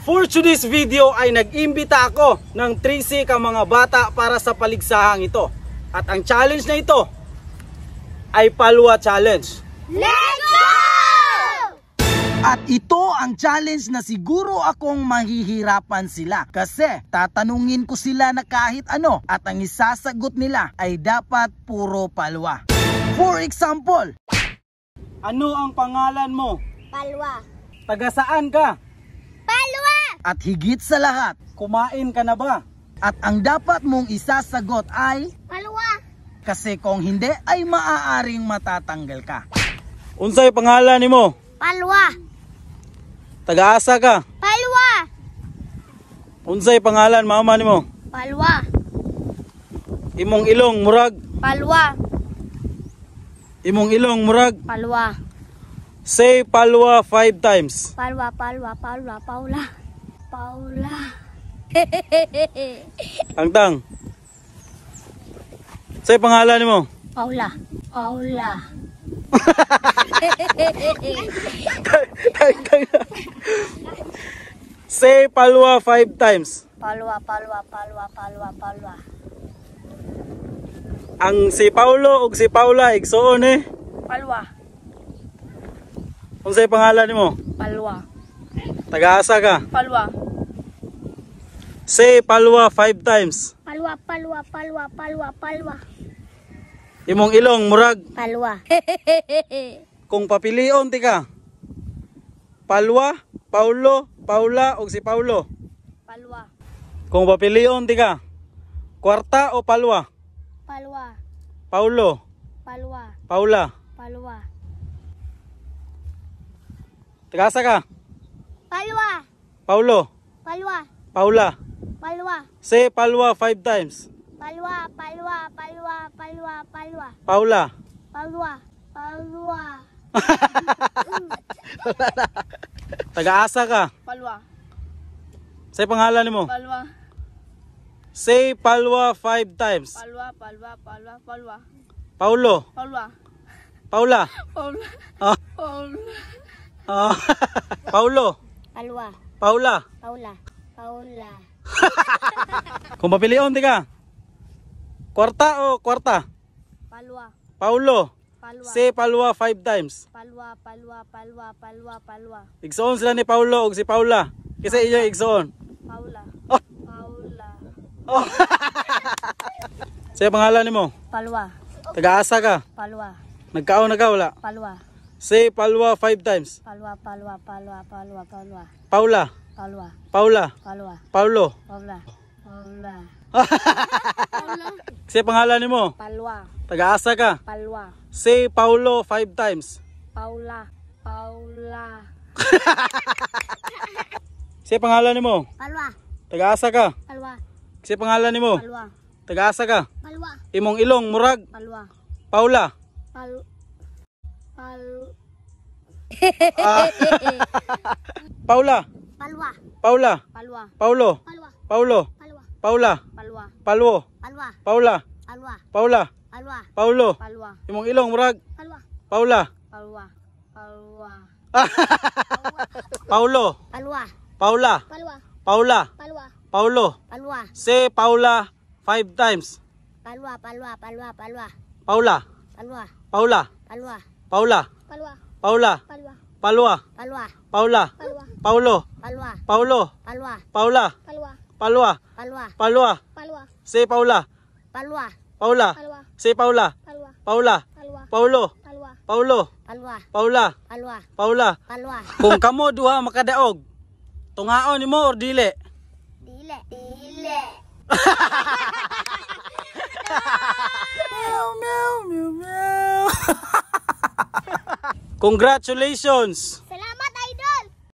For today's video ay nag-imbita ako ng 3C ka mga bata para sa paligsahang ito. At ang challenge na ito ay Palwa Challenge. Let's go! At ito ang challenge na siguro akong mahihirapan sila kasi tatanungin ko sila na kahit ano at ang isasagot nila ay dapat puro palwa. For example, ano ang pangalan mo? Palwa. Taga saan ka? Palwa! at higit sa lahat, Kumain ka na ba? at ang dapat mong isasagot ay Palwa! kasi kung hindi ay maaaring matatanggal ka. Unsay pangalan nimo? Palwa! Taga asa ka? Palwa! Unsay pangalan mama nimo? Palwa! Imong ilong murag? Palwa! Imong ilong murag? Palwa! Say Palwa 5 times. Palwa, palwa, palwa, paula. Paula. Tangtang. Say pangalan nimo? Paula. Paula. Say Palwa 5 times. Palwa, palwa, palwa, palwa, palwa. Ang si Paulo ug si Paula igsuon eh. Palwa. Unsay pangalan nimo? Palwa. Taga asa ka? Palwa. Say Palwa 5 times. Palwa, palwa, palwa, palwa, palwa. Imong ilong murag? Palwa. Kung papilion ti ka. Palwa, Paulo, Paula ug si Paulo. Palwa. Kung papilion ti ka. Kwarta o Palwa? Palwa. Paulo, Palwa. Paula. Palwa. Taga asa ka? Palwa. Paulo, Palwa. Paula. Palwa. Say Palwa 5 times. Palwa, palwa, palwa, palwa, palwa. Paula. Palwa. Palwa. Taga asa ka? Palwa. Say pangalan nimo. Palwa. Say Palwa 5 times. Palwa, palwa, palwa, palwa. Paulo, Palwa. Paula. Paula. Ah, Paula. ah. Paulo, Palwa. Paula. Paula. Paula. Kung papilion ti ka. Kwarta o kwarta? Palwa. Paulo. Palwa. Say Palwa 5 times. Palwa, palwa, palwa, palwa, palwa. Igsoon sila ni Paulo ug si Paula. Kisa iyo igsoon. Paula. Oh. Paula. Oh. Say pangalan nimo. Palwa. Taga asa ka? Palwa. Nagkaon na ka wala? Palwa. Say Palwa 5 times. Palwa, palwa, palwa, palwa, palwa. Paula. Palwa. Paula. Palwa. Paulo. Paula. Paula. Say pangalan nimo. Palwa. Taga asa ka? Palwa. Say Paulo 5 times. Paula. Paula. Say pangalan nimo. Palwa. Taga asa ka? Palwa. Say pangalan nimo. Palwa. Taga asa ka? Palwa. Imong ilong murag? Palwa. Paula. Pal. Pal. Paula. Palwa. Paula. Palwa. Paulo. Palwa. Paulo. Palwa. Paula. Palwa. Palwo. Palwa. Paula. Palwa. Paula. Palwa. Paulo. Palwa. Imong ilong murag? Palwa. Paula. Palwa. Palwa. Paulo. Palwa. Paula. Palwa. Paula. Palwa. Paulo. Palwa. Say Paula 5 times. Palwa. Palwa. Palwa. Palwa. Paula. Palwa. Paula. Palwa. Paula. Palwa. Paula. Palwa. Palwa. Palwa. Paula. Palwa. Paulo. Palwa. Paulo. Palwa. Paula. Palwa. Palwa. Palwa. Palwa. Palwa. Say Paula. Palwa. Paula. Palwa. Say Paula. Palwa. Paula. Palwa. Paulo. Palwa. Paulo. Palwa. Paula. Palwa. Paula. Palwa. Kung kamo duha makadaog, tungaon nimo or dili? Dile. Dile. Congratulations!